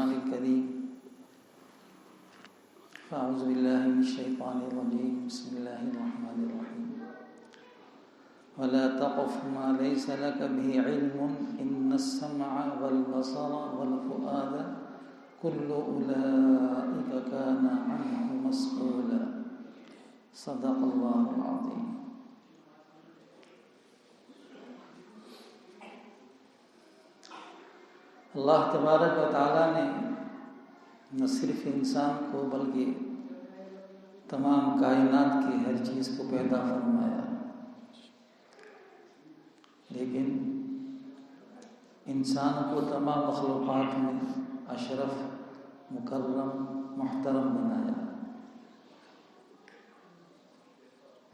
القرآن الكريم فأعوذ بالله من الشيطان الرجيم بسم الله الرحمن الرحيم ولا تقف ما ليس لك به علم إن السمع والبصر والفؤاد كل أولئك كان عنه مسؤولا صدق الله العظيم. اللہ تبارک و تعالیٰ نے نہ صرف انسان کو بلکہ تمام کائنات کی ہر چیز کو پیدا فرمایا، لیکن انسان کو تمام مخلوقات میں اشرف، مکرم، محترم بنایا.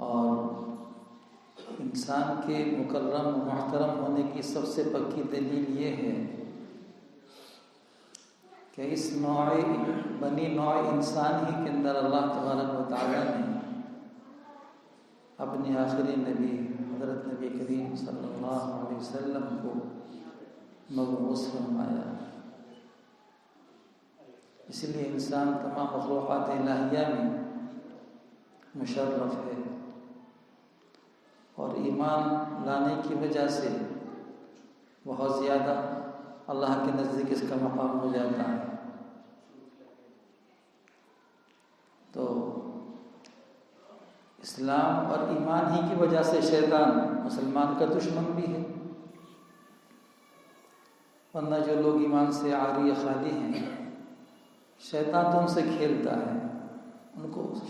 اور انسان کے مکرم و محترم ہونے کی سب سے پکی دلیل یہ ہے کہ اس بنی نوع انسان ہی کے اندر اللہ تبارک و تعالیٰ نے اپنے آخری نبی حضرت نبی کریم صلی اللہ علیہ وسلم کو مبعوث فرمایا. اس لیے انسان تمام مخلوقات الہیہ میں مشرف ہے، اور ایمان لانے کی وجہ سے بہت زیادہ اللہ کے نزدیک اس کا مقام ہو جاتا ہے. تو اسلام اور ایمان ہی کی وجہ سے شیطان مسلمان کا دشمن بھی ہے، ورنہ جو لوگ ایمان سے عاری خالی ہیں شیطان تو ان سے کھیلتا ہے،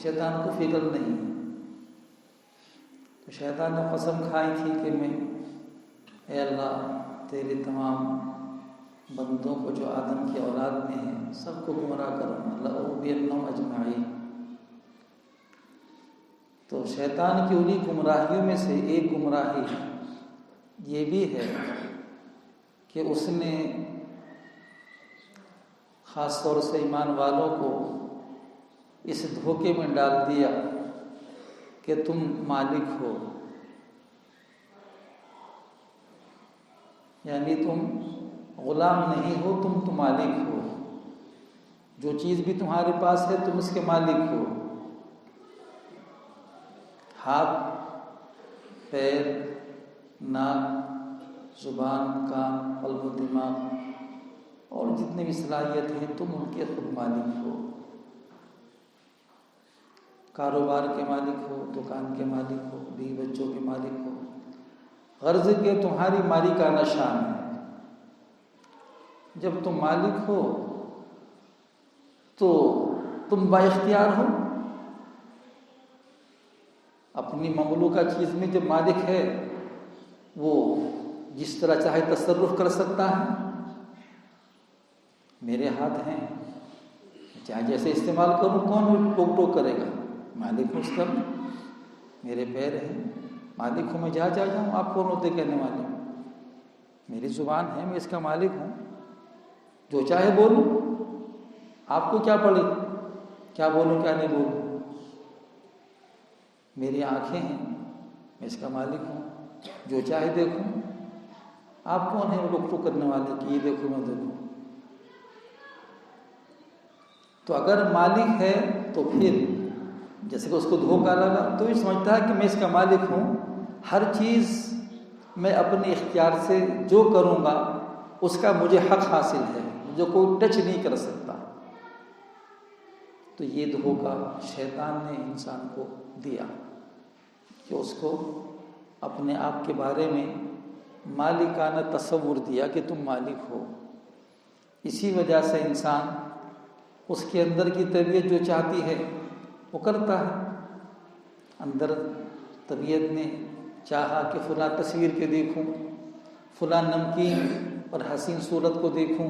شیطان کو فکر نہیں. تو شیطان نے قسم کھائی تھی کہ میں اے اللہ تیرے تمام بندوں کو جو آدم کی اولاد میں ہیں سب کو گمراہ کروں گا، لأغوینہم اجمعین. تو شیطان کی انہی گمراہیوں میں سے ایک گمراہی یہ بھی ہے کہ اس نے خاص طور سے ایمان والوں کو اس دھوکے میں ڈال دیا کہ تم مالک ہو، یعنی تم غلام نہیں ہو، تم مالک ہو. جو چیز بھی تمہارے پاس ہے تم اس کے مالک ہو. ہاتھ، پیر، ناک، زبان، کان، قلب و دماغ اور جتنی بھی صلاحیت ہیں تم ان کے خود مالک ہو. کاروبار کے مالک ہو، دکان کے مالک ہو، بیوی بچوں کے مالک ہو، غرض کہ تمہاری مالکانہ شان ہے. جب تم مالک ہو تو تم با اختیار ہو. اپنی مملوکہ چیز میں جب مالک ہے وہ جس طرح چاہے تصرف کر سکتا ہے. میرے ہاتھ ہیں، چاہے جیسے استعمال کروں، کون ٹوک ٹوک کرے گا؟ مالک ہوں اس کا. میرے پیر ہیں، مالک ہوں، میں جہاں جاؤں. آپ کون ہوتے کہنے والے؟ میری زبان ہے، میں اس کا مالک ہوں، جو چاہے بولوں. آپ کو کیا پڑے کیا بولوں کیا نہیں بولوں؟ میری آنکھیں ہیں، میں اس کا مالک ہوں، جو چاہے دیکھوں. آپ کون ہیں ٹوک ٹوک کرنے والے کہ یہ دیکھوں میں دیکھوں؟ تو اگر مالک ہے تو پھر جیسے کہ اس کو دھوکہ لگا تو یہ سمجھتا ہے کہ میں اس کا مالک ہوں، ہر چیز میں اپنے اختیار سے جو کروں گا اس کا مجھے حق حاصل ہے، مجھے کوئی ٹچ نہیں کر سکتا. تو یہ دھوکہ شیطان نے انسان کو دیا کہ اس کو اپنے آپ کے بارے میں مالکانہ تصور دیا کہ تم مالک ہو. اسی وجہ سے انسان اس کے اندر کی طبیعت جو چاہتی ہے وہ کرتا ہے. اندر طبیعت نے چاہا کہ فلاں تصویر کے دیکھوں، فلاں نمکین اور حسین صورت کو دیکھوں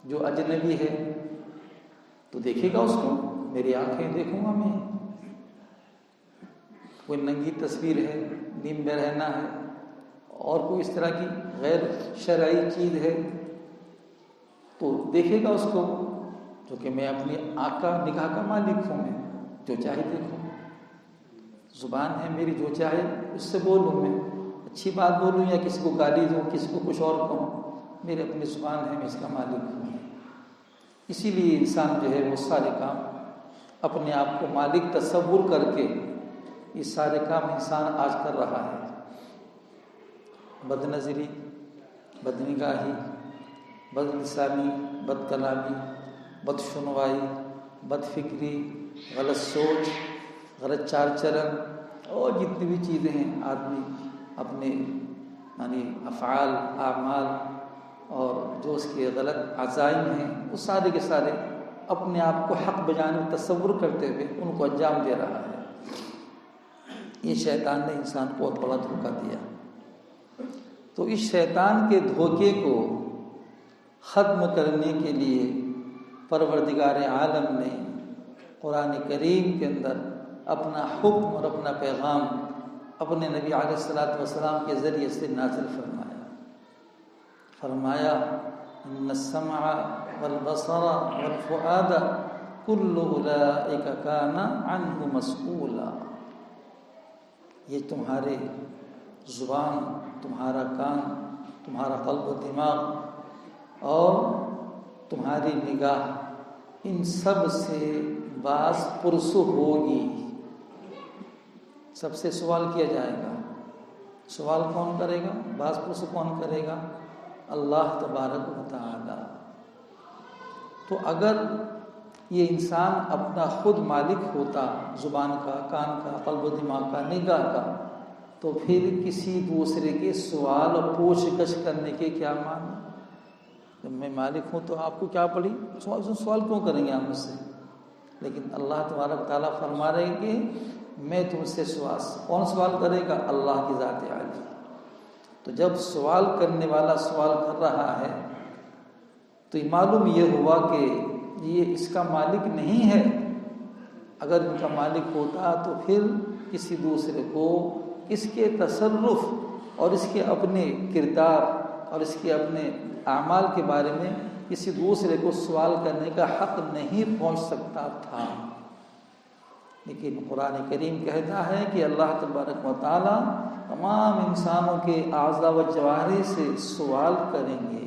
جو اجنبی ہے، تو دیکھے گا اس کو. میری آنکھیں دیکھوں گا میں. کوئی ننگی تصویر ہے، نیم میں رہنا ہے، اور کوئی اس طرح کی غیر شرعی چیز ہے تو دیکھے گا اس کو، جو کہ میں اپنی آنکھ کا نگاہ کا مالک ہوں، میں جو چاہے دیکھوں. زبان ہے میری، جو چاہے اس سے بولوں، میں اچھی بات بولوں یا کسی کو گالی دوں، کسی کو کچھ اور کہوں، میری اپنی زبان ہے، میں اس کا مالک ہوں. اسی لیے انسان جو ہے وہ سارے کام اپنے آپ کو مالک تصور کر کے یہ سارے کام انسان آج کر رہا ہے. بد نظری، بد نگاہی، بد لسانی، بد کلامی، بد شنوائی، بد فکری، غلط سوچ، غلط چال چلن اور جتنی بھی چیزیں ہیں آدمی اپنے یعنی افعال، اعمال اور جو اس کے غلط عزائم ہیں وہ سارے کے سارے اپنے آپ کو حق بجانب تصور کرتے ہوئے ان کو انجام دے رہا ہے. یہ شیطان نے انسان کو بہت بڑا دھوکہ دیا. تو اس شیطان کے دھوکے کو ختم کرنے کے لیے پروردگار عالم نے قرآن کریم کے اندر اپنا حکم اور اپنا پیغام اپنے نبی علیہ السلام کے ذریعے سے نازل فرمایا ان السمع والبصر والفؤاد کل اولئک کان عنہ مسئولا. یہ تمہارے زبان، تمہارا کان، تمہارا قلب و دماغ اور تمہاری نگاہ، ان سب سے باز پرسو ہوگی. سب سے سوال کیا جائے گا. سوال کون کرے گا؟ باز پرسو کون کرے گا؟ اللہ تبارک و تعالی. تو اگر یہ انسان اپنا خود مالک ہوتا زبان کا، کان کا، قلب و دماغ کا، نگاہ کا، تو پھر کسی دوسرے کے سوال اور پوچھ گچھ کرنے کے کیا معنی؟ جب میں مالک ہوں تو آپ کو کیا پڑی؟ سوال کیوں کریں گے آپ مجھ سے؟ لیکن اللہ تبارک تعالیٰ فرما رہے ہیں کہ میں تم سے سوال. کون سوال کرے گا؟ اللہ کی ذات عالی. تو جب سوال کرنے والا سوال کر رہا ہے تو معلوم یہ ہوا کہ یہ اس کا مالک نہیں ہے. اگر ان کا مالک ہوتا تو پھر کسی دوسرے کو اس کے تصرف اور اس کے اپنے کردار اور اس کے اپنے اعمال کے بارے میں کسی دوسرے کو سوال کرنے کا حق نہیں پہنچ سکتا تھا. لیکن قرآن کریم کہتا ہے کہ اللہ تبارک و تعالی تمام انسانوں کے اعضاء و جوارح سے سوال کریں گے.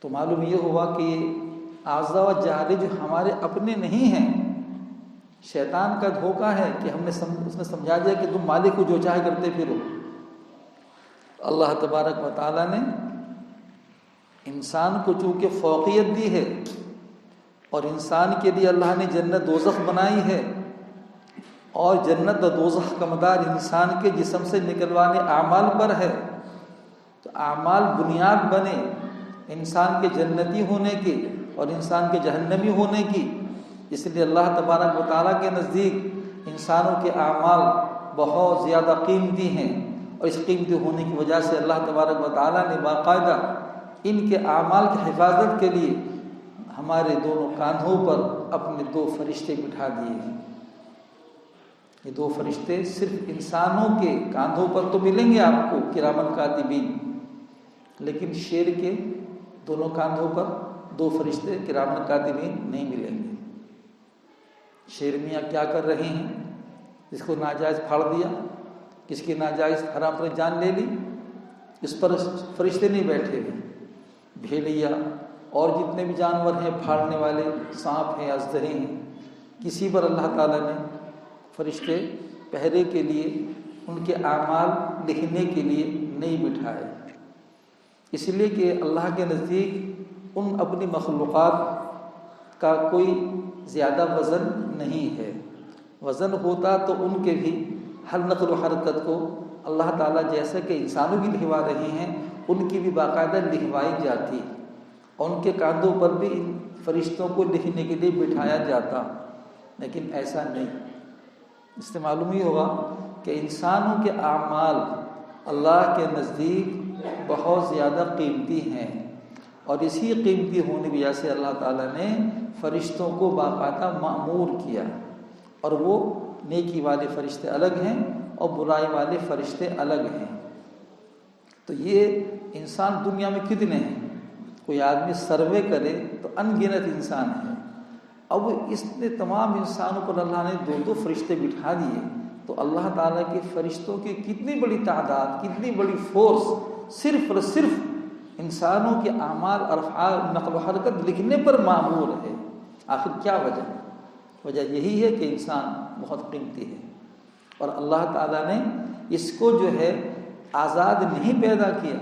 تو معلوم یہ ہوا کہ اعضاء و جوارح جو ہمارے اپنے نہیں ہیں، شیطان کا دھوکہ ہے کہ اس نے سمجھا دیا کہ تم مالک کو جو چاہے کرتے پھرو. اللہ تبارک و تعالی نے انسان کو چونکہ فوقیت دی ہے اور انسان کے لیے اللہ نے جنت دوزخ بنائی ہے اور جنت و دوزخ کا مدار انسان کے جسم سے نکلوانے اعمال پر ہے، تو اعمال بنیاد بنے انسان کے جنتی ہونے کے اور انسان کے جہنمی ہونے کی. اس لیے اللہ تبارک و تعالیٰ کے نزدیک انسانوں کے اعمال بہت زیادہ قیمتی ہیں اور اس قیمتی ہونے کی وجہ سے اللہ تبارک و تعالیٰ نے باقاعدہ ان کے اعمال کی حفاظت کے لیے ہمارے دونوں کاندھوں پر اپنے 2 فرشتے بٹھا دیے ہیں. یہ 2 فرشتے صرف انسانوں کے کاندھوں پر تو ملیں گے آپ کو کرامن کاتبین، لیکن شیر کے دونوں کاندھوں پر 2 فرشتے کرامن کاتبین نہیں ملیں گے. شیر میاں کیا کر رہے ہیں؟ جس کو ناجائز پھاڑ دیا، کس کی ناجائز حرام پر جان لے لی، اس پر فرشتے نہیں بیٹھے ہوئے. بھیڑیا اور جتنے بھی جانور ہیں پھاڑنے والے، سانپ ہیں، اژدھے ہیں، کسی پر اللہ تعالیٰ نے فرشتے پہرے کے لیے ان کے اعمال لکھنے کے لیے نہیں بٹھائے. اس لیے کہ اللہ کے نزدیک ان اپنی مخلوقات کا کوئی زیادہ وزن نہیں ہے. وزن ہوتا تو ان کے بھی ہر نقل و حرکت کو اللہ تعالیٰ جیسا کہ انسانوں کی لکھوا رہے ہیں ان کی بھی باقاعدہ لکھوائی جاتی اور ان کے کاندھوں پر بھی ان فرشتوں کو لکھنے کے لیے بٹھایا جاتا. لیکن ایسا نہیں. اس سے معلوم ہی ہوگا کہ انسانوں کے اعمال اللہ کے نزدیک بہت زیادہ قیمتی ہیں اور اسی قیمتی ہونے کی وجہ سے اللہ تعالیٰ نے فرشتوں کو باقاعدہ مأمور کیا. اور وہ نیکی والے فرشتے الگ ہیں اور برائی والے فرشتے الگ ہیں. تو یہ انسان دنیا میں کتنے ہیں؟ کوئی آدمی سروے کرے تو ان گنت انسان ہے. اب اس نے تمام انسانوں پر اللہ نے 2 فرشتے بٹھا دیے تو اللہ تعالیٰ کے فرشتوں کی کتنی بڑی تعداد، کتنی بڑی فورس صرف اور صرف ان انسانوں کے اعمال اور افعال نقل و حرکت لکھنے پر مامور ہے؟ آخر کیا وجہ ہے؟ وجہ یہی ہے کہ انسان بہت قیمتی ہے، اور اللہ تعالیٰ نے اس کو جو ہے آزاد نہیں پیدا کیا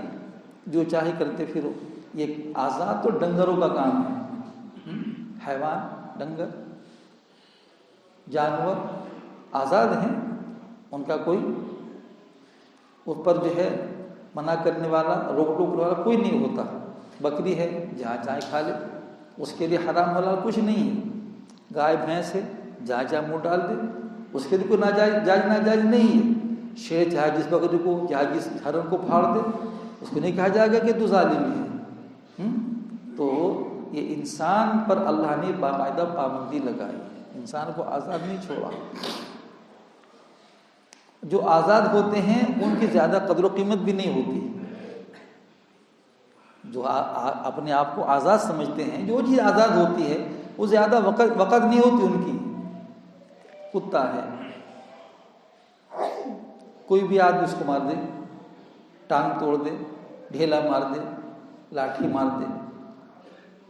جو چاہے کرتے پھرو۔ یہ آزاد تو ڈنگروں کا کام ہے، حیوان، ڈنگر، جانور آزاد ہیں، ان کا کوئی اوپر جو ہے منع کرنے والا، روک ٹوک والا کوئی نہیں ہوتا۔ بکری ہے جہاں چاہے کھا لے، اس کے لیے حرام حلال کچھ نہیں ہے۔ گائے بھینس ہے جہاں چاہے منہ ڈال دے، اس کے لیے کوئی جائز ناجائز نہیں ہے۔ شیر چاہے جس بکری کو چاہے جس ہرن کو پھاڑ دے، اس کو نہیں کہا جائے گا کہ تو ظالم ہے۔ تو یہ انسان پر اللہ نے باقاعدہ پابندی لگائی ہے، انسان کو آزاد نہیں چھوڑا۔ جو آزاد ہوتے ہیں ان کی زیادہ قدر و قیمت بھی نہیں ہوتی، جو اپنے آپ کو آزاد سمجھتے ہیں، جو چیز آزاد ہوتی ہے وہ زیادہ وقت نہیں ہوتی ان کی۔ کتا ہے، کوئی بھی آدمی اس کو مار دے، ٹانگ توڑ دے، ڈھیلا مار دے، لاٹھی مار دے،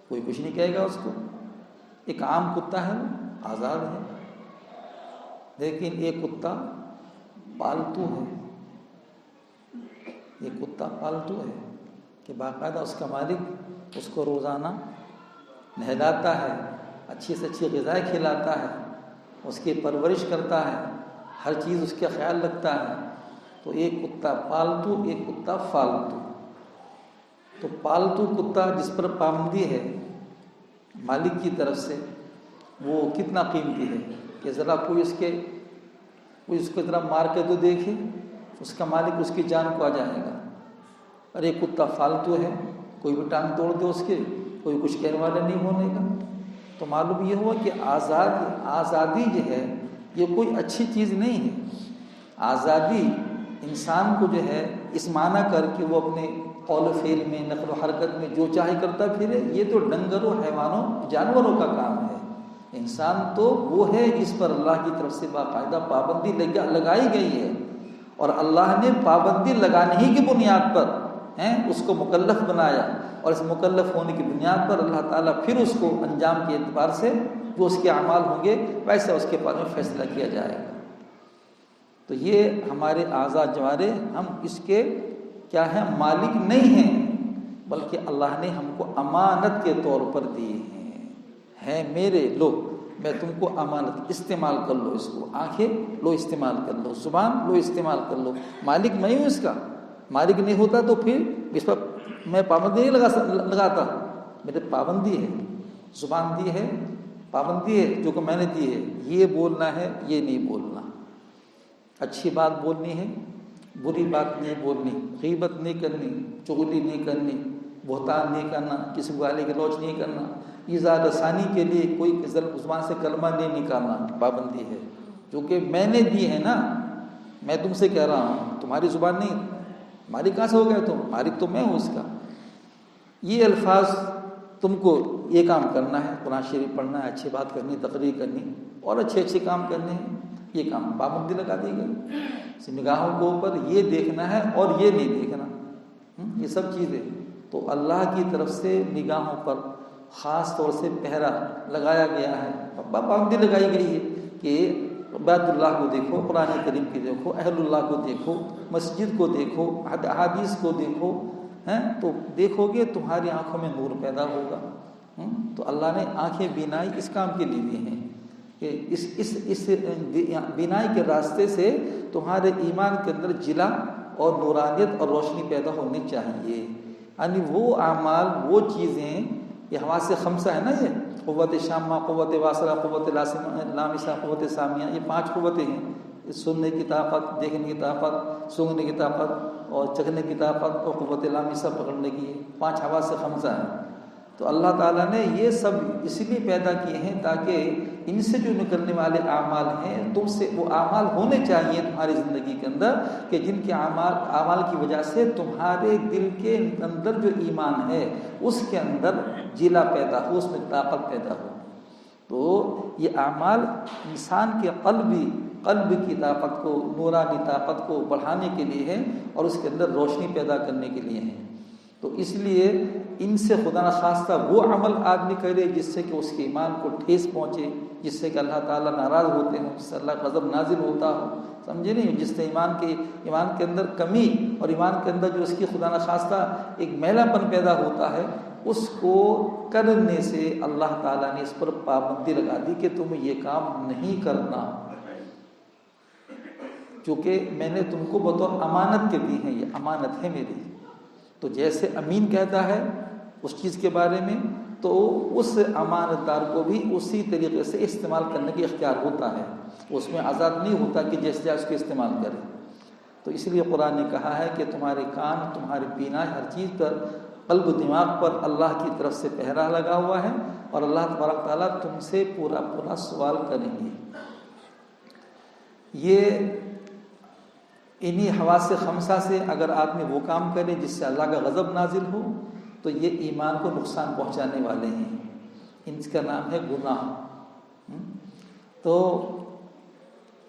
کوئی کچھ نہیں کہے گا اس کو۔ ایک عام کتا ہے وہ آزاد ہے، لیکن ایک کتا پالتو ہے، یہ کتا پالتو ہے کہ باقاعدہ اس کا مالک اس کو روزانہ نہلاتا ہے، اچھی سے اچھی غذائیں کھلاتا ہے، اس کی پرورش کرتا ہے، ہر چیز اس کا خیال رکھتا ہے۔ تو ایک کتا پالتو، ایک کتا فالتو۔ تو پالتو کتا جس پر پابندی ہے مالک کی طرف سے، وہ کتنا قیمتی ہے کہ ذرا کوئی اس کو ذرا مار کے تو دیکھے، اس کا مالک اس کی جان کو آ جائے گا۔ اور ایک کتا فالتو ہے، کوئی بھی ٹانگ توڑ دے اس کے، کوئی کچھ کہنے والا نہیں ہونے کا۔ تو معلوم یہ ہوا کہ آزادی جو ہے یہ کوئی اچھی چیز نہیں ہے۔ آزادی انسان کو جو ہے اس معنی کر کے وہ اپنے قول و فعل میں، نقل و حرکت میں جو چاہے کرتا پھرے، یہ تو ڈنگروں، حیوانوں، جانوروں کا کام ہے۔ انسان تو وہ ہے جس پر اللہ کی طرف سے باقاعدہ پابندی لگائی گئی ہے، اور اللہ نے پابندی لگانے ہی کی بنیاد پر اس کو مکلف بنایا، اور اس مکلف ہونے کی بنیاد پر اللہ تعالیٰ پھر اس کو انجام کے اعتبار سے جو اس کے اعمال ہوں گے ویسے اس کے بارے میں فیصلہ کیا جائے گا۔ تو یہ ہمارے آزاد جوارے، ہم اس کے کیا ہیں، مالک نہیں ہیں، بلکہ اللہ نے ہم کو امانت کے طور پر دیے ہیں میرے لو، میں تم کو امانت، استعمال کر لو اس کو۔ آنکھیں لو استعمال کر لو، زبان لو استعمال کر لو، مالک میں ہوں اس کا۔ مالک نہیں ہوتا تو پھر اس پر میں پابندی نہیں لگاتا، میرے پابندی ہے، زبان دی ہے، پابندی ہے جو کہ میں نے دی ہے، یہ بولنا ہے، یہ نہیں بولنا، اچھی بات بولنی ہے، بری بات نہیں بولنی، غیبت نہیں کرنی، چغلی نہیں کرنی، بہتان نہیں کرنا، کسی کو گالی گلوچ نہیں کرنا، ایذا رسانی کے لیے کوئی زبان سے کلمہ نہیں نکالنا، پابندی ہے، جو کہ میں نے دی ہے نا، میں تم سے کہہ رہا ہوں، تمہاری زبان نہیں، مالک کہاں سے ہو گئے تم، مالک تو میں ہوں اس کا۔ یہ الفاظ تم کو یہ کام کرنا ہے، قرآن شریف پڑھنا ہے، اچھی بات کرنی، تقریر کرنی، اور اچھے کام کرنے ہیں، یہ کام پابندی لگا دی گئی۔ نگاہوں کے اوپر یہ دیکھنا ہے اور یہ نہیں دیکھنا، یہ سب چیزیں تو اللہ کی طرف سے نگاہوں پر خاص طور سے پہرا لگایا گیا ہے، پابندی لگائی گئی ہے کہ عباد اللہ کو دیکھو، قرآن کریم کی دیکھو، اہل اللہ کو دیکھو، مسجد کو دیکھو، احادیث کو دیکھو، تو دیکھو گے تمہاری آنکھوں میں نور پیدا ہوگا۔ تو اللہ نے آنکھیں بینائی اس کام کے لیے دی ہیں کہ اس بینائی کے راستے سے تمہارے ایمان کے اندر جلا اور نورانیت اور روشنی پیدا ہونی چاہیے۔ یعنی وہ اعمال، وہ چیزیں، یہ حواس خمسہ ہے نا، یہ قوت شامہ، قوت واصلہ، قوت لامسہ، قوت سامیہ، یہ 5 قوتیں ہیں، سننے کی طاقت، دیکھنے کی طاقت، سونگنے کی طاقت، اور چکھنے کی طاقت، اور قوت لامسہ پکڑنے کی، 5 حواس خمسہ ہیں۔ تو اللہ تعالیٰ نے یہ سب اس لیے پیدا کیے ہیں تاکہ ان سے جو نکلنے والے اعمال ہیں، تم سے وہ اعمال ہونے چاہیے تمہاری زندگی کے اندر کہ جن کے اعمال کی وجہ سے تمہارے دل کے اندر جو ایمان ہے اس کے اندر جلا پیدا ہو، اس میں طاقت پیدا ہو۔ تو یہ اعمال انسان کے قلب کی طاقت کو، نورانی طاقت کو بڑھانے کے لیے ہے، اور اس کے اندر روشنی پیدا کرنے کے لیے ہے۔ تو اس لیے ان سے خدا نخواستہ وہ عمل آدمی کرے جس سے کہ اس کے ایمان کو ٹھیس پہنچے، جس سے کہ اللہ تعالیٰ ناراض ہوتے ہیں، جس سے اللہ کا غضب نازل ہوتا ہو، سمجھے نہیں؟ جس سے ایمان کے اندر کمی اور ایمان کے اندر جو اس کی خدا نخواستہ ایک میلا پن پیدا ہوتا ہے، اس کو کرنے سے اللہ تعالیٰ نے اس پر پابندی لگا دی کہ تم یہ کام نہیں کرنا، چونکہ میں نے تم کو بطور امانت کے دی ہیں، یہ امانت ہے میری۔ تو جیسے امین کہتا ہے اس چیز کے بارے میں، تو اس امانت دار کو بھی اسی طریقے سے استعمال کرنے کی اختیار ہوتا ہے، اس میں آزاد نہیں ہوتا کہ جیسے جائے اس کو استعمال کرے۔ تو اس لیے قرآن نے کہا ہے کہ تمہارے کان، تمہاری بینائی، ہر چیز پر، قلب و دماغ پر اللہ کی طرف سے پہرا لگا ہوا ہے، اور اللہ تبارک تعالیٰ تم سے پورا سوال کریں گے۔ یہ انہی حواس خمسہ سے اگر آدمی وہ کام کرے جس سے اللہ کا غضب نازل ہو، تو یہ ایمان کو نقصان پہنچانے والے ہیں، ان کا نام ہے گناہ۔ تو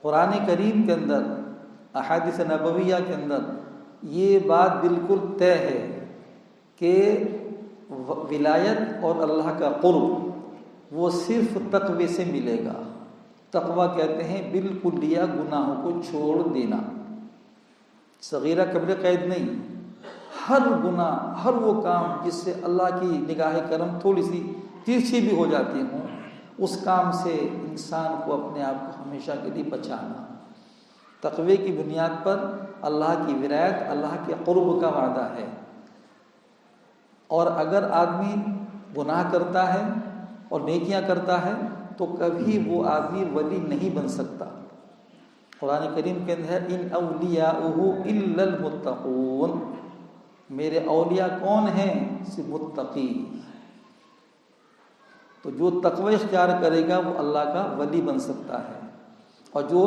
قرآن کریم کے اندر، احادیث نبویہ کے اندر یہ بات بالکل طے ہے کہ ولایت اور اللہ کا قرب وہ صرف تقوی سے ملے گا۔ تقوی کہتے ہیں بالکلیہ گناہوں کو چھوڑ دینا، صغیرہ کبیرہ قید نہیں، ہر گناہ، ہر وہ کام جس سے اللہ کی نگاہ کرم تھوڑی سی ترچھی بھی ہو جاتی ہوں، اس کام سے انسان کو اپنے آپ کو ہمیشہ کے لیے بچانا۔ تقوی کی بنیاد پر اللہ کی ولایت، اللہ کے قرب کا وعدہ ہے۔ اور اگر آدمی گناہ کرتا ہے اور نیکیاں کرتا ہے تو کبھی وہ آدمی ولی نہیں بن سکتا۔ قرآن کریم کے اندر ہے ان اولیاؤہ الا المتقون، میرے اولیاء کون ہیں؟ صرف متقی۔ تو جو تقوی اختیار کرے گا وہ اللہ کا ولی بن سکتا ہے، اور جو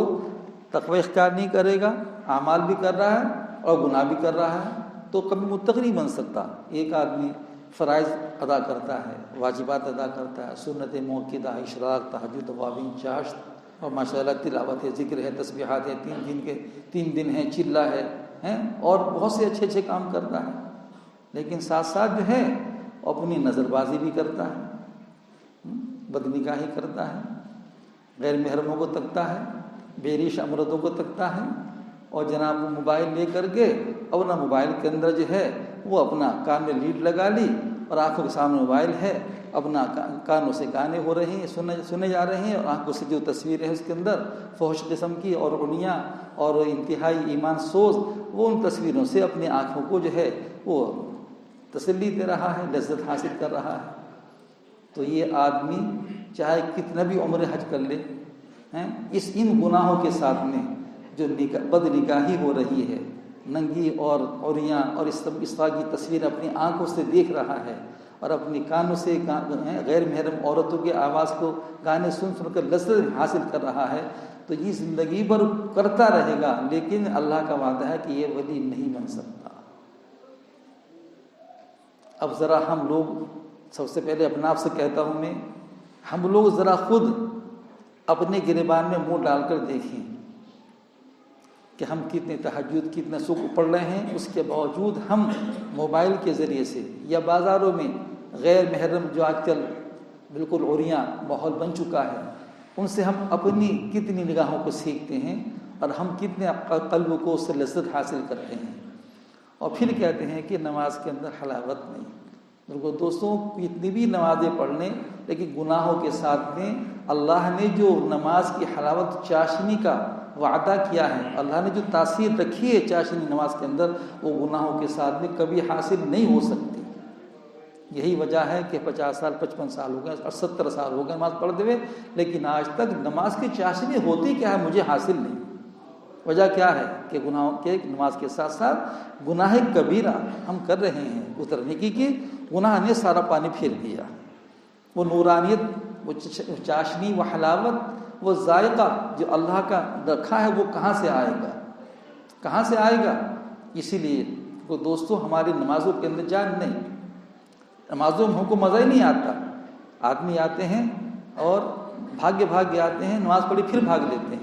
تقوی اختیار نہیں کرے گا، اعمال بھی کر رہا ہے اور گناہ بھی کر رہا ہے، تو کبھی متقی نہیں بن سکتا۔ ایک آدمی فرائض ادا کرتا ہے، واجبات ادا کرتا ہے، سنت موقدہ، اشراق، تہجد، توابین، چاشت، اور ماشاءاللہ تلاوت ہے، ذکر ہے، تسبیحات ہے، 3 دن ہیں، چلہ ہے، اور بہت سے اچھے کام کرتا ہے، لیکن ساتھ ساتھ جو ہے اپنی نظر بازی بھی کرتا ہے، بدنگاہی کرتا ہے، غیر محرموں کو تکتا ہے، بے ریش امردوں کو تکتا ہے، اور جناب وہ موبائل لے کر کے اپنا موبائل کے اندر جو ہے وہ اپنا کان میں لیڈ لگا لی اور آنکھوں کے سامنے موبائل ہے، اپنا کانوں سے گانے ہو رہے ہیں، سنے جا رہے ہیں، اور آنکھوں سے جو تصویریں ہیں اس کے اندر فحش قسم کی اور غنیاں اور انتہائی ایمان سوز، وہ ان تصویروں سے اپنی آنکھوں کو جو ہے وہ تسلی دے رہا ہے، لذت حاصل کر رہا ہے۔ تو یہ آدمی چاہے کتنا بھی عمر حج کر لے، ان گناہوں کے ساتھ میں جو بد نگاہی ہو رہی ہے، ننگی اور عوریاں اور اس طرح کی تصویر اپنی آنکھوں سے دیکھ رہا ہے، اور اپنی کانوں سے غیر محرم عورتوں کی آواز کو گانے سن کر لذت حاصل کر رہا ہے، تو یہ زندگی بھر کرتا رہے گا، لیکن اللہ کا وعدہ ہے کہ یہ ولی نہیں بن سکتا۔ اب ذرا ہم لوگ، سب سے پہلے اپنا آپ سے کہتا ہوں میں، ہم لوگ ذرا خود اپنے گریبان میں منہ ڈال کر دیکھیں کہ ہم کتنے تہجد، کتنے سکھ پڑھ رہے ہیں، اس کے باوجود ہم موبائل کے ذریعے سے یا بازاروں میں غیر محرم جو آج کل بالکل عوریاں ماحول بن چکا ہے، ان سے ہم اپنی کتنی نگاہوں کو سیکھتے ہیں، اور ہم کتنے قلب کو اس سے لذت حاصل کرتے ہیں، اور پھر کہتے ہیں کہ نماز کے اندر حلاوت نہیں۔ بالکل دوستوں، کتنی بھی نمازیں پڑھ لیں، لیکن گناہوں کے ساتھ میں اللہ نے جو نماز کی حلاوت چاشنی کا وعدہ کیا ہے، اللہ نے جو تاثیر رکھی ہے چاشنی نماز کے اندر، وہ گناہوں کے ساتھ میں کبھی حاصل نہیں ہو سکتی۔ یہی وجہ ہے کہ 50 سال 55 سال ہو گئے اور 70 سال ہو گئے نماز پڑھتے ہوئے، لیکن آج تک نماز کی چاشنی ہوتی کیا ہے مجھے حاصل نہیں۔ وجہ کیا ہے کہ گناہوں کے نماز کے ساتھ ساتھ گناہ کبیرہ ہم کر رہے ہیں، اترنے کی گناہ نے سارا پانی پھیر دیا۔ وہ نورانیت، وہ چاشنی، وہ حلاوت، وہ ذائقہ جو اللہ کا رکھا ہے، وہ کہاں سے آئے گا؟ کہاں سے آئے گا؟ اسی لیے وہ دوستوں ہماری نمازوں کے اندر جان نہیں، نمازوں میں ہم کو مزہ ہی نہیں آتا۔ آدمی آتے ہیں اور بھاگے آتے ہیں، نماز پڑھی پھر بھاگ لیتے ہیں۔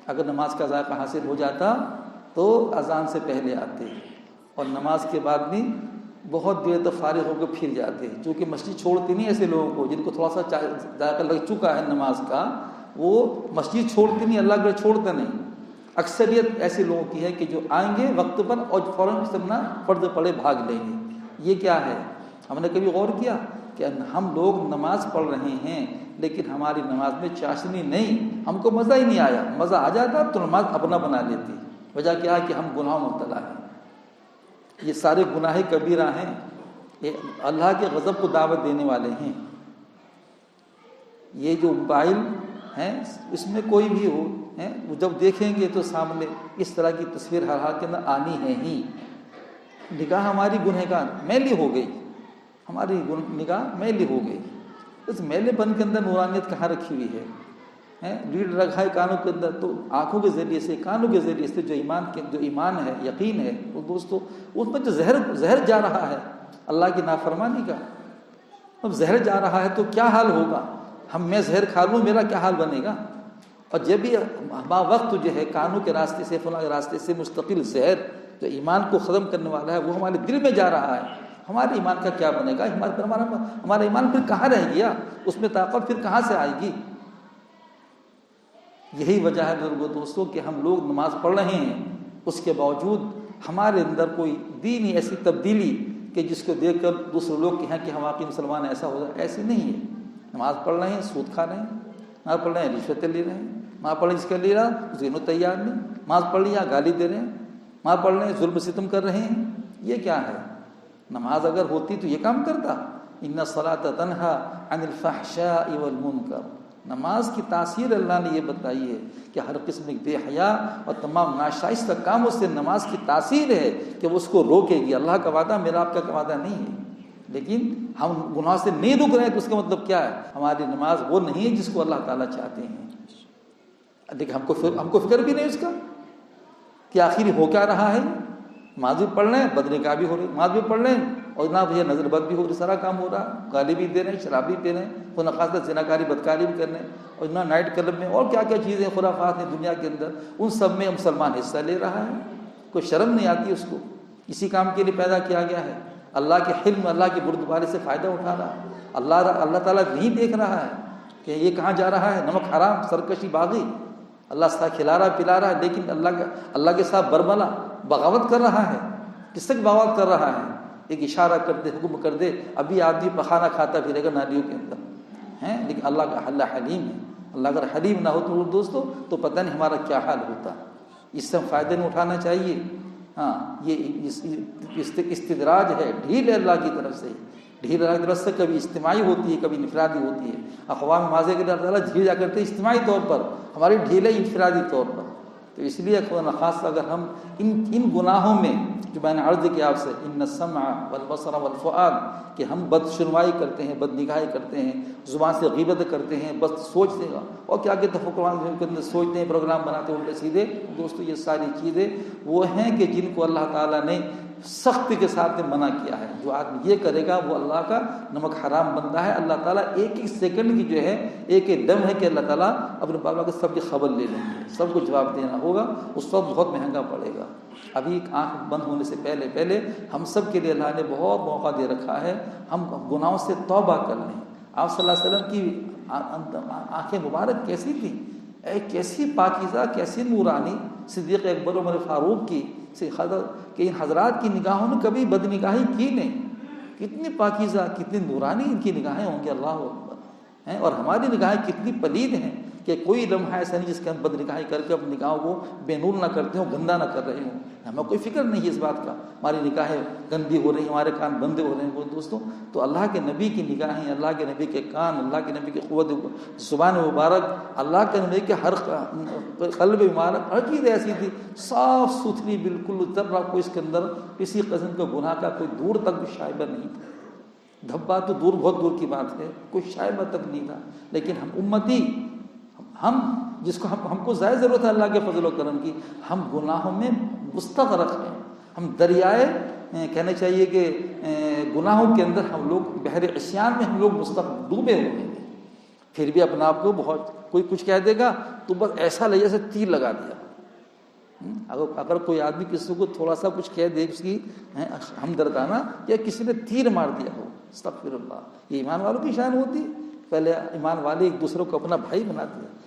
اگر نماز کا ذائقہ حاصل ہو جاتا تو اذان سے پہلے آتے، اور نماز کے بعد بھی بہت دیر تک فارغ ہو کے پھر جاتے ہیں، چونکہ مسجد چھوڑتی نہیں ایسے لوگوں کو جن کو تھوڑا سا ذائقہ لگ چکا ہے نماز کا، وہ مسجد چھوڑتی نہیں، اللہ کے چھوڑتا نہیں۔ اکثریت ایسے لوگوں کی ہے کہ جو آئیں گے وقت پر اور فوراً سمنا فرض پڑے بھاگ لیں گے۔ یہ کیا ہے؟ ہم نے کبھی غور کیا کہ ہم لوگ نماز پڑھ رہے ہیں لیکن ہماری نماز میں چاشنی نہیں، ہم کو مزہ ہی نہیں آیا۔ مزہ آ جاتا تو نماز اپنا بنا لیتی۔ وجہ کیا ہے کہ ہم گناہ مبتلا ہیں۔ یہ سارے گناہ کبیرہ ہیں، یہ اللہ کے غضب کو دعوت دینے والے ہیں۔ یہ جو موبائل ہیں اس میں کوئی بھی ہو وہ جب دیکھیں گے تو سامنے اس طرح کی تصویر ہر حال کے اندر آنی ہے ہی۔ نگاہ ہماری گنہگار میلی ہو گئی، ہماری نگاہ میلی ہو گئی۔ اس میلے پن کے اندر نورانیت کہاں رکھی ہوئی ہے؟ ریڑھ رکھا ہے کانوں کے اندر، تو آنکھوں کے ذریعے سے کانوں کے ذریعے سے جو ایمان ہے، یقین ہے، وہ دوستو اس میں جو زہر جا رہا ہے اللہ کی نافرمانی کا، اب زہر جا رہا ہے تو کیا حال ہوگا؟ میں زہر کھا لوں میرا کیا حال بنے گا؟ اور جب بھی وقت جو ہے کانوں کے راستے سے فلاں کے راستے سے مستقل زہر جو ایمان کو ختم کرنے والا ہے وہ ہمارے دل میں جا رہا ہے، ہمارے ایمان کا کیا بنے گا؟ ہمارا ایمان پھر کہاں رہ گیا؟ اس میں طاقت پھر کہاں سے آئے گی؟ یہی وجہ ہے بزرگوں دوستوں کہ ہم لوگ نماز پڑھ رہے ہیں، اس کے باوجود ہمارے اندر کوئی دینی ایسی تبدیلی کہ جس کو دیکھ کر دوسرے لوگ کہیں کہ ہم واقعی مسلمان ایسا ہو جائے، ایسی نہیں ہے۔ نماز پڑھ رہے ہیں، سود کھا رہے ہیں، نماز پڑھ رہے ہیں رشوتیں لے رہے ہیں، نماز پڑھ رہے ہیں جس کا لے رہا زینو تیار نہیں، نماز پڑھ رہی ہے گالی دے رہے ہیں، نماز پڑھ رہے ہیں ظلم ستم کر رہے ہیں۔ یہ کیا ہے؟ نماز اگر ہوتی تو یہ کام کرتا؟ ان الصلاۃ تنہی عن الفحشاء والمنکر۔ نماز کی تاثیر اللہ نے یہ بتائی ہے کہ ہر قسم کی بے حیا اور تمام ناشائستہ کاموں سے نماز کی تاثیر ہے کہ وہ اس کو روکے گی۔ اللہ کا وعدہ میرا آپ کا وعدہ نہیں ہے، لیکن ہم گناہ سے نہیں رک رہے ہیں تو اس کا مطلب کیا ہے؟ ہماری نماز وہ نہیں ہے جس کو اللہ تعالیٰ چاہتے ہیں۔ لیکن ہم کو فکر بھی نہیں اس کا کہ آخر ہو کیا رہا ہے۔ نماز بھی پڑھ رہے ہیں، بدنگاہ بھی ہو رہی، نماز بھی پڑھ رہے ہیں اور نہ بھیا نظر بد بھی ہو رہی، سارا کام ہو رہا، گالی بھی دے رہے ہیں، شراب بھی پی رہے ہیں، خدا خاص زناکاری بدکاری بھی کر رہے ہیں، اور نہ نائٹ کلب میں اور کیا کیا چیزیں خرافات ہیں دنیا کے اندر، ان سب میں مسلمان حصہ لے رہا ہے۔ کوئی شرم نہیں آتی اس کو، اسی کام کے لیے پیدا کیا گیا ہے۔ اللہ کے حلم، اللہ کے بردباری سے فائدہ اٹھا رہا ہے۔ اللہ تعالیٰ نہیں دیکھ رہا ہے کہ یہ کہاں جا رہا ہے، نمک حرام، سرکشی باغی، اللہ ساتھ کھلا رہا پلا رہا ہے، لیکن اللہ کے ساتھ برملا بغاوت کر رہا ہے۔ کس تک بغاوت کر رہا ہے؟ ایک اشارہ کر دے، حکم کر دے، ابھی آدمی پخانا کھاتا پھرے گا نالیوں کے اندر ہیں، لیکن اللہ کا اللہ حلیم ہے۔ اللہ اگر حلیم نہ ہو تو دوستو تو پتہ نہیں ہمارا کیا حال ہوتا۔ اس سے فائدے نہیں اٹھانا چاہیے۔ ہاں، یہ استدراج ہے، ڈھیل ہے اللہ کی طرف سے۔ ڈھیل اللہ کی طرف سے کبھی اجتماعی ہوتی ہے، کبھی انفرادی ہوتی ہے۔ اقوام ماضی کے اللہ تعالیٰ ڈھیل جا کرتے اجتماعی طور پر، ہماری ڈھیل ہے انفرادی طور پر۔ تو اس لیے خدا نخواستہ اگر ہم ان گناہوں میں جو میں نے عرض کیا آپ سے، ان السمع والبصر والفؤاد، کہ ہم بد سنوائی کرتے ہیں، بد نگاہی کرتے ہیں، زبان سے غیبت کرتے ہیں، بس سوچتے ہیں اور کیا کہ تفکرات کے اندر سوچتے ہیں، پروگرام بناتے ہیں الٹے سیدھے۔ دوستو یہ ساری چیزیں وہ ہیں کہ جن کو اللہ تعالیٰ نے سختی کے ساتھ منع کیا ہے۔ جو آدمی یہ کرے گا وہ اللہ کا نمک حرام بنتا ہے۔ اللہ تعالیٰ ایک ایک سیکنڈ کی جو ہے ایک ایک دم ہے کہ اللہ تعالیٰ اپنے بابا کے سب کی خبر لے لیں گے، سب کو جواب دینا ہوگا، اس وقت بہت مہنگا پڑے گا۔ ابھی آنکھ بند ہونے سے پہلے ہم سب کے لیے اللہ نے بہت موقع دے رکھا ہے، ہم گناہوں سے توبہ کر لیں۔ آپ صلی اللہ علیہ وسلم کی آنکھیں مبارک کیسی تھیں، کیسی پاکیزہ، کیسی نورانی، صدیق اکبر عمر فاروق کی کہ ان حضرات کی نگاہوں نے کبھی بد نگاہی کی نہیں۔ کتنی پاکیزہ، کتنی نورانی ان کی نگاہیں ہوں گی، اللہ اکبر ہیں، اور ہماری نگاہیں کتنی پلید ہیں کہ کوئی لمحہ ایسا نہیں جس کے ہم بد نگاہی کر کے اپنی نگاہوں کو بے نور نہ کرتے ہوں، گندہ نہ کر رہے ہوں۔ ہمیں کوئی فکر نہیں ہے اس بات کا، ہماری نگاہیں گندی ہو رہی ہیں، ہمارے کان بندے ہو رہے ہیں۔ وہ دوستوں تو اللہ کے نبی کی نگاہیں، اللہ کے نبی کے کان، اللہ کے نبی کی قوت زبان مبارک، اللہ کے نبی کے ہر قلب مبارک، ہر چیز ایسی تھی صاف ستھری، بالکل ذرہ کوئی اس کے اندر کسی قسم کا گناہ کا کوئی دور تک بھی شائبہ نہیں تھا۔ دھبا تو دور، بہت دور کی بات ہے، کوئی شائبہ تک نہیں تھا۔ لیکن ہم امتی، ہم جس کو ہم کو زائد ضرورت ہے اللہ کے فضل و کرم کی، ہم گناہوں میں مستغرق ہیں، ہم دریائے کہنا چاہیے کہ گناہوں کے اندر ہم لوگ بحر عصیان میں ہم لوگ ڈوبے ہوئے ہیں۔ پھر بھی اپنا آپ کو بہت کوئی کچھ کہہ دے گا تو بس ایسا لگے جیسے تیر لگا دیا، اگر کوئی آدمی کسی کو تھوڑا سا کچھ کہہ دے، اس کی ہمدردانہ، یا کسی نے تیر مار دیا ہو، استغفر اللہ، یہ ایمان والوں کی شان ہوتی ہے۔ پہلے ایمان والے ایک دوسرے کو اپنا بھائی بناتے ہیں۔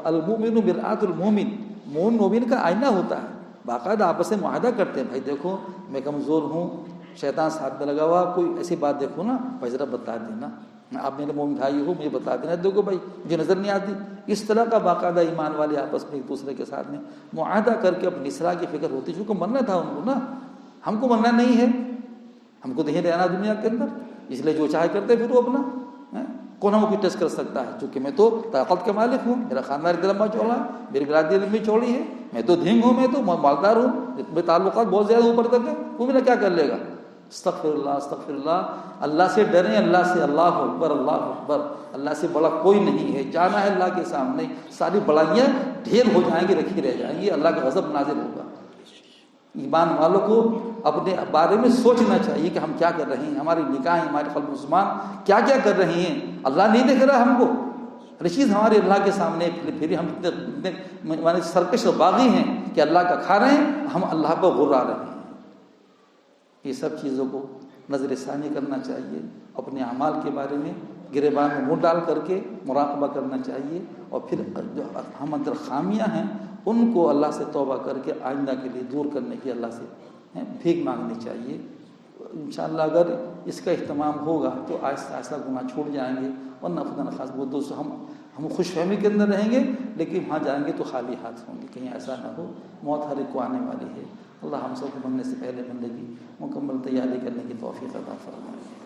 المؤمن مرآۃ المؤمن، مومن کا آئینہ ہوتا ہے، باقاعدہ آپس سے معاہدہ کرتے ہیں، بھائی دیکھو میں کمزور ہوں، شیطان ساتھ میں لگا ہوا، کوئی ایسی بات دیکھو نا بھائی ذرا بتا دینا، آپ میرے مومن بھائی ہو، مجھے بتا دینا، دیکھو بھائی مجھے نظر نہیں آتی۔ اس طرح کا باقاعدہ ایمان والے آپس میں ایک دوسرے کے ساتھ میں معاہدہ کر کے اپنی اصلاح کی فکر ہوتی ہے، چونکہ مرنا تھا ان کو نا، ہم کو مرنا نہیں ہے، ہم کو نہیں رہنا دنیا کے اندر، اس لیے جو چاہے کرتے پھر وہ اپنا، کون ہم کو ٹیسٹ کر سکتا ہے؟ چونکہ میں تو طاقت کا مالک ہوں، میرا خاندان اتنا لمبا چوڑا ہے، میری برادری لمبی چوڑی ہے، میں تو دھینگ ہوں، میں تو مالدار ہوں، میرے تعلقات بہت زیادہ اوپر تک ہیں، وہ میرا کیا کر لے گا؟ استغفر اللہ استغفر اللہ۔ اللہ سے ڈریں، اللہ سے، اللہ اکبر اللہ اکبر، اللہ سے بڑا کوئی نہیں ہے، جانا ہے اللہ کے سامنے، ساری بڑائیاں ڈھیر ہو جائیں گی، رکھی رہ جائیں گی، اللہ کا غضب نازل ہوگا۔ ایمان والوں کو اپنے بارے میں سوچنا چاہیے کہ ہم کیا کر رہے ہیں، ہماری نکاح، ہمارے خلق مسلمان کیا کیا کر رہے ہیں، اللہ نہیں دیکھ رہا ہم کو، ہر چیز ہمارے اللہ کے سامنے، پھر ہم اتنے سرکش و باغی ہیں کہ اللہ کا کھا رہے ہیں، ہم اللہ کو غرا رہے ہیں۔ یہ سب چیزوں کو نظر ثانی کرنا چاہیے، اپنے اعمال کے بارے میں گریبان میں منہ ڈال کر کے مراقبہ کرنا چاہیے، اور پھر جو ہم اندر خامیاں ہیں ان کو اللہ سے توبہ کر کے آئندہ کے لیے دور کرنے کی اللہ سے بھیک مانگنی چاہیے۔ انشاءاللہ اگر اس کا اہتمام ہوگا تو آہستہ آہستہ گناہ چھوٹ جائیں گے، ورنہ خدا نخواست وہ دوست ہم خوش فہمی کے اندر رہیں گے، لیکن وہاں جائیں گے تو خالی ہاتھ ہوں گے، کہیں ایسا نہ ہو، موت ہر ایک کو آنے والی ہے۔ اللہ ہم سب کو مرنے سے پہلے بندے کی مکمل تیاری کرنے کی توفیق عطا فرمائے۔